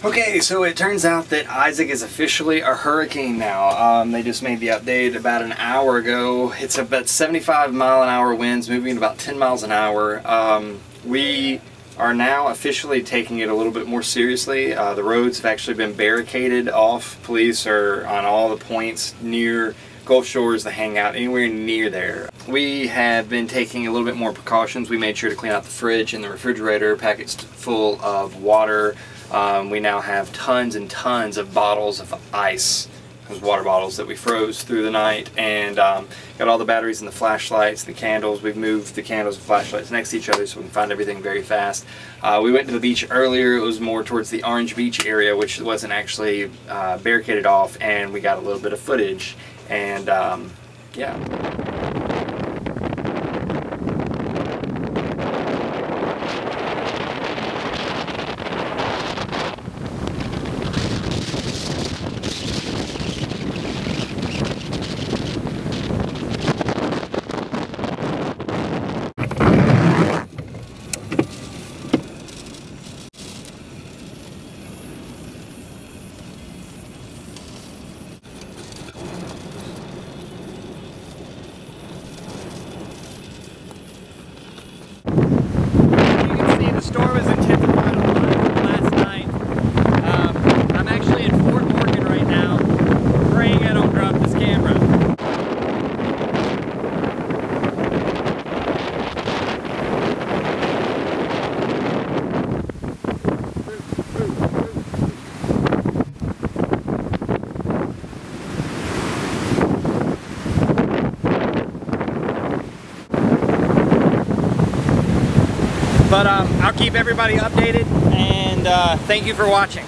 Okay, so it turns out that Isaac is officially a hurricane now. They just made the update about an hour ago. It's about 75-mile-an-hour winds, moving at about 10 miles an hour. We are now officially taking it a little bit more seriously. The roads have actually been barricaded off. Police are on all the points near Gulf Shores, the hangout, anywhere near there. We have been taking a little bit more precautions. We made sure to clean out the fridge and the refrigerator, packaged full of water. We now have tons and tons of bottles of ice, those water bottles that we froze through the night, and got all the batteries and the flashlights, the candles. We've moved the candles and flashlights next to each other so we can find everything very fast. We went to the beach earlier. It was more towards the Orange Beach area, which wasn't actually barricaded off, and we got a little bit of footage, and yeah. Storm is intensified a lot from last night. I'm actually in Fort Morgan right now, praying I don't drop this camera. But I'll keep everybody updated, and thank you for watching.